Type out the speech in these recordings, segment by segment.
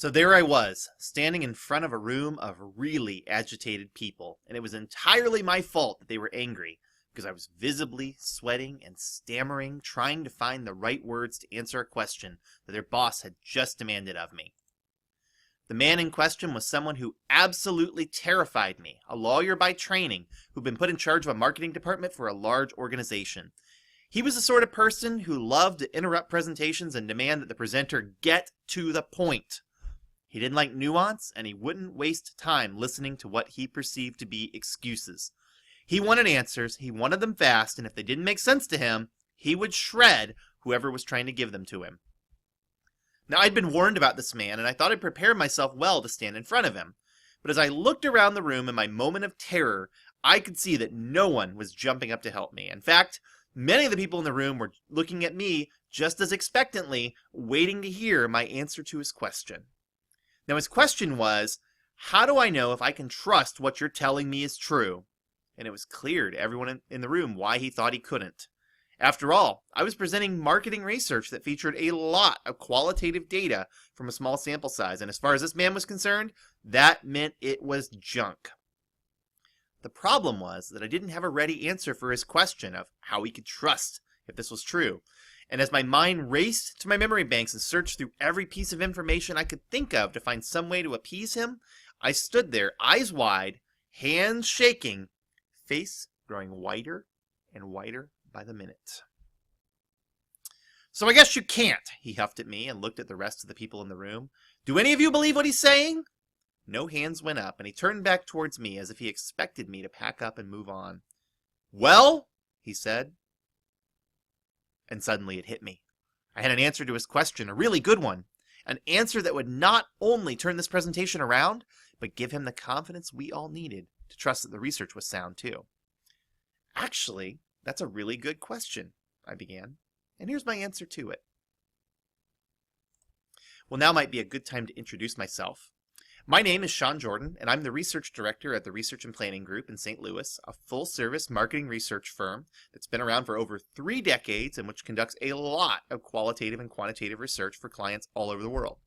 So there I was, standing in front of a room of really agitated people, and it was entirely my fault that they were angry, because I was visibly sweating and stammering, trying to find the right words to answer a question that their boss had just demanded of me. The man in question was someone who absolutely terrified me, a lawyer by training who'd been put in charge of a marketing department for a large organization. He was the sort of person who loved to interrupt presentations and demand that the presenter get to the point. He didn't like nuance, and he wouldn't waste time listening to what he perceived to be excuses. He wanted answers, he wanted them fast, and if they didn't make sense to him, he would shred whoever was trying to give them to him. Now, I'd been warned about this man, and I thought I'd prepared myself well to stand in front of him. But as I looked around the room in my moment of terror, I could see that no one was jumping up to help me. In fact, many of the people in the room were looking at me just as expectantly, waiting to hear my answer to his question. Now, his question was, how do I know if I can trust what you're telling me is true? And it was clear to everyone in the room why he thought he couldn't. After all, I was presenting marketing research that featured a lot of qualitative data from a small sample size, and as far as this man was concerned, that meant it was junk. The problem was that I didn't have a ready answer for his question of how he could trust if this was true. And as my mind raced to my memory banks and searched through every piece of information I could think of to find some way to appease him, I stood there, eyes wide, hands shaking, face growing whiter and whiter by the minute. "So I guess you can't," he huffed at me and looked at the rest of the people in the room. "Do any of you believe what he's saying?" No hands went up, and he turned back towards me as if he expected me to pack up and move on. "Well," he said. And suddenly it hit me. I had an answer to his question, a really good one. An answer that would not only turn this presentation around, but give him the confidence we all needed to trust that the research was sound too. "Actually, that's a really good question," I began, "and here's my answer to it." Well, now might be a good time to introduce myself. My name is Sean Jordan, and I'm the research director at the Research and Planning Group in St. Louis, a full-service marketing research firm that's been around for over 3 decades and which conducts a lot of qualitative and quantitative research for clients all over the world.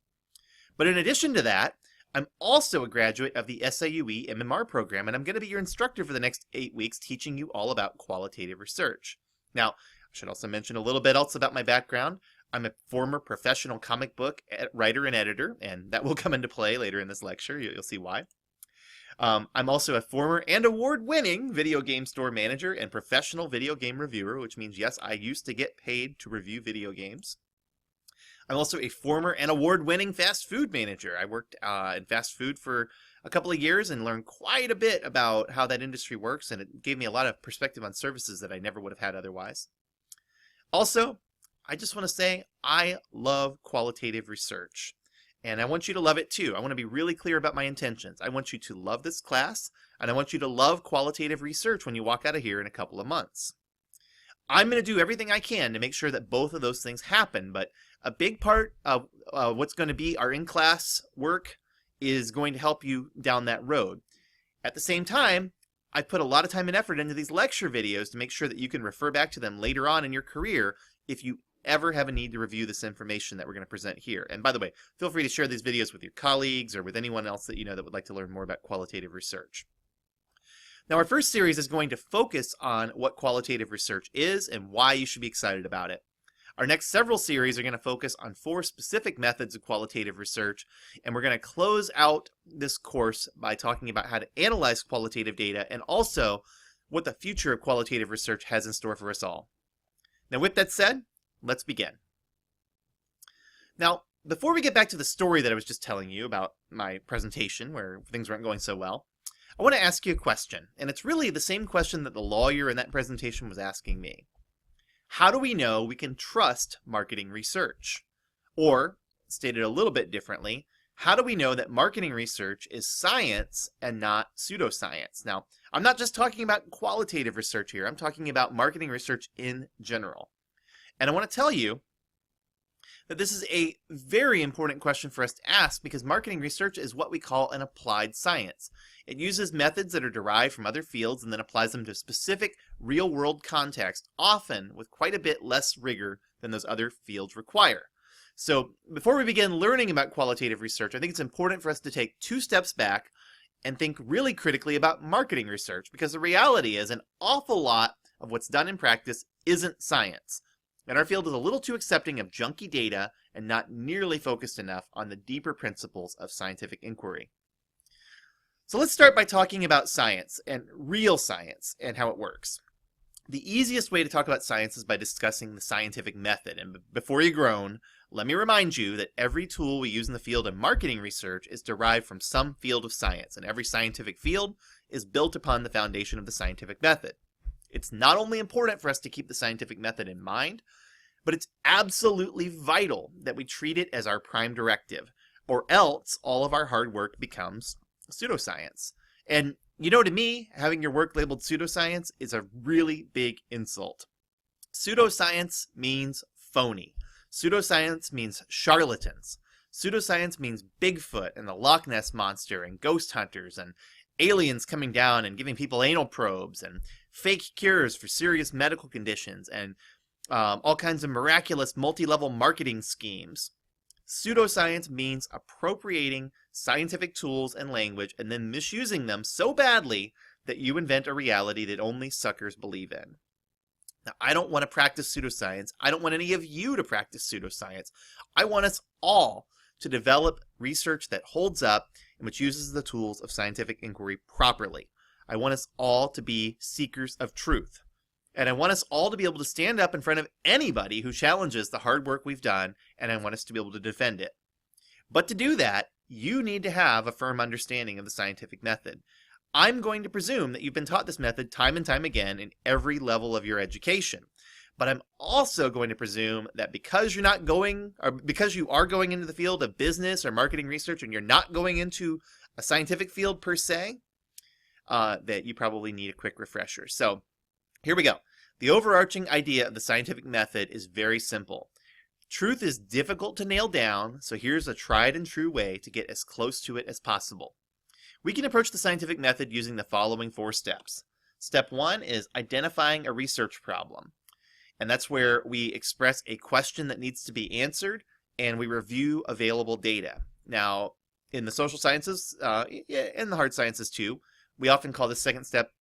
But in addition to that, I'm also a graduate of the SIUE MMR program, and I'm going to be your instructor for the next 8 weeks, teaching you all about qualitative research. Now, I should also mention a little bit else about my background. I'm a former professional comic book writer and editor, and that will come into play later in this lecture. You'll see why. I'm also a former and award-winning video game store manager and professional video game reviewer, which means, yes, I used to get paid to review video games. I'm also a former and award-winning fast food manager. I worked in fast food for a couple of years and learned quite a bit about how that industry works, and it gave me a lot of perspective on services that I never would have had otherwise. Also, I just want to say I love qualitative research, and I want you to love it too. I want to be really clear about my intentions. I want you to love this class, and I want you to love qualitative research when you walk out of here in a couple of months. I'm going to do everything I can to make sure that both of those things happen, but a big part of what's going to be our in-class work is going to help you down that road. At the same time, I've put a lot of time and effort into these lecture videos to make sure that you can refer back to them later on in your career if you ever have a need to review this information that we're going to present here. And by the way, feel free to share these videos with your colleagues or with anyone else that you know that would like to learn more about qualitative research. Now, our first series is going to focus on what qualitative research is and why you should be excited about it. Our next several series are going to focus on 4 specific methods of qualitative research, and we're going to close out this course by talking about how to analyze qualitative data and also what the future of qualitative research has in store for us all. Now, with that said, let's begin. Now, before we get back to the story that I was just telling you about my presentation where things weren't going so well, I want to ask you a question, and it's really the same question that the lawyer in that presentation was asking me. How do we know we can trust marketing research? Or, stated a little bit differently, how do we know that marketing research is science and not pseudoscience? Now, I'm not just talking about qualitative research here, I'm talking about marketing research in general. And I want to tell you that this is a very important question for us to ask because marketing research is what we call an applied science. It uses methods that are derived from other fields and then applies them to a specific real-world context, often with quite a bit less rigor than those other fields require. So before we begin learning about qualitative research, I think it's important for us to take 2 steps back and think really critically about marketing research, because the reality is an awful lot of what's done in practice isn't science. And our field is a little too accepting of junky data and not nearly focused enough on the deeper principles of scientific inquiry. So let's start by talking about science, and real science, and how it works. The easiest way to talk about science is by discussing the scientific method. And before you groan, let me remind you that every tool we use in the field of marketing research is derived from some field of science, and every scientific field is built upon the foundation of the scientific method. It's not only important for us to keep the scientific method in mind, but it's absolutely vital that we treat it as our prime directive, or else all of our hard work becomes pseudoscience. And you know, to me, having your work labeled pseudoscience is a really big insult. Pseudoscience means phony. Pseudoscience means charlatans. Pseudoscience means Bigfoot and the Loch Ness Monster and ghost hunters and aliens coming down and giving people anal probes and fake cures for serious medical conditions and all kinds of miraculous multi-level marketing schemes. Pseudoscience means appropriating scientific tools and language and then misusing them so badly that you invent a reality that only suckers believe in. Now, I don't want to practice pseudoscience. I don't want any of you to practice pseudoscience. I want us all to develop research that holds up and which uses the tools of scientific inquiry properly. I want us all to be seekers of truth. And I want us all to be able to stand up in front of anybody who challenges the hard work we've done, and I want us to be able to defend it. But to do that, you need to have a firm understanding of the scientific method. I'm going to presume that you've been taught this method time and time again in every level of your education. But I'm also going to presume that because you are going into the field of business or marketing research and you're not going into a scientific field per se, that you probably need a quick refresher. So here we go. The overarching idea of the scientific method is very simple. Truth is difficult to nail down, so here's a tried and true way to get as close to it as possible. We can approach the scientific method using the following 4 steps. Step 1 is identifying a research problem. And that's where we express a question that needs to be answered, and we review available data. Now, in the social sciences, and the hard sciences too, we often call this second step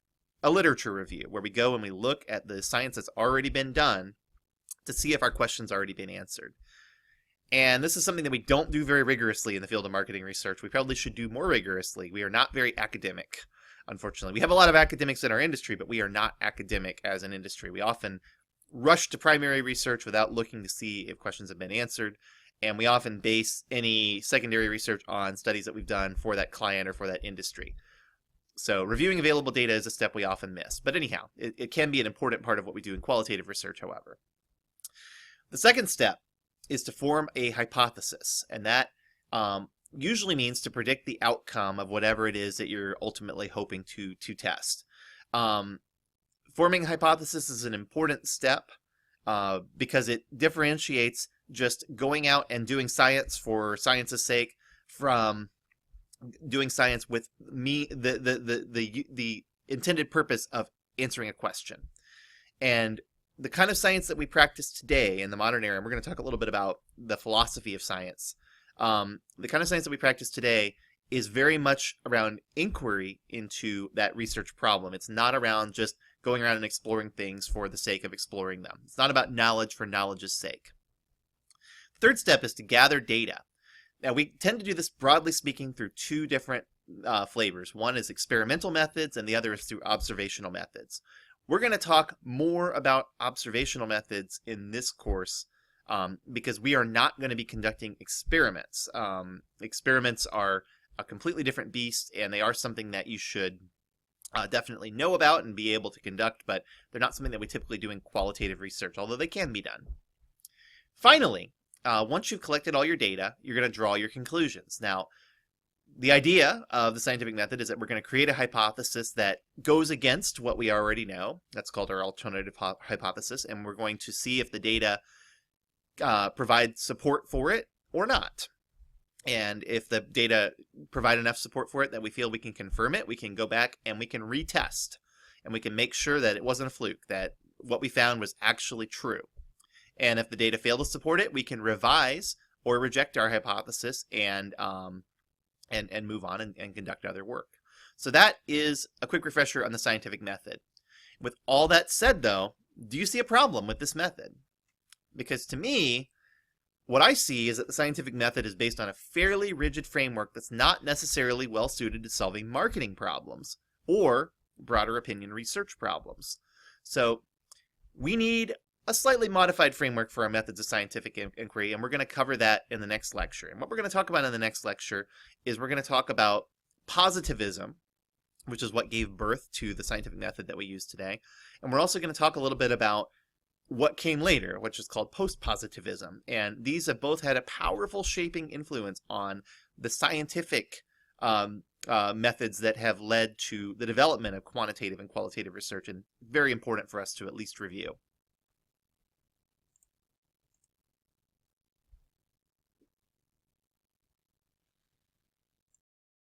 a literature review, where we go and we look at the science that's already been done to see if our question's already been answered. And this is something that we don't do very rigorously in the field of marketing research. We probably should do more rigorously. We are not very academic, unfortunately. We have a lot of academics in our industry, but we are not academic as an industry. We often rush to primary research without looking to see if questions have been answered, and we often base any secondary research on studies that we've done for that client or for that industry. So reviewing available data is a step we often miss. But anyhow, it can be an important part of what we do in qualitative research, however. The second step is to form a hypothesis, and that usually means to predict the outcome of whatever it is that you're ultimately hoping to test. Forming a hypothesis is an important step because it differentiates just going out and doing science for science's sake from doing science with the intended purpose of answering a question. And the kind of science that we practice today in the modern era, and we're going to talk a little bit about the philosophy of science, the kind of science that we practice today is very much around inquiry into that research problem. It's not around just going around and exploring things for the sake of exploring them. It's not about knowledge for knowledge's sake. The third step is to gather data. Now, we tend to do this, broadly speaking, through 2 different flavors. One is experimental methods, and the other is through observational methods. We're going to talk more about observational methods in this course because we are not going to be conducting experiments. Experiments are a completely different beast, and they are something that you should definitely know about and be able to conduct, but they're not something that we typically do in qualitative research, although they can be done. Finally, once you've collected all your data, you're going to draw your conclusions. Now, the idea of the scientific method is that we're going to create a hypothesis that goes against what we already know. That's called our alternative hypothesis, and we're going to see if the data provide support for it or not. And if the data provide enough support for it that we feel we can confirm it, we can go back and we can retest. And we can make sure that it wasn't a fluke, that what we found was actually true. And if the data fail to support it, we can revise or reject our hypothesis and move on and conduct other work. So that is a quick refresher on the scientific method. With all that said, though, do you see a problem with this method? Because to me, what I see is that the scientific method is based on a fairly rigid framework that's not necessarily well suited to solving marketing problems or broader opinion research problems. So we need a slightly modified framework for our methods of scientific inquiry, and we're going to cover that in the next lecture. And what we're going to talk about in the next lecture is we're going to talk about positivism, which is what gave birth to the scientific method that we use today. And we're also going to talk a little bit about what came later, which is called post-positivism. And these have both had a powerful shaping influence on the scientific methods that have led to the development of quantitative and qualitative research, and very important for us to at least review.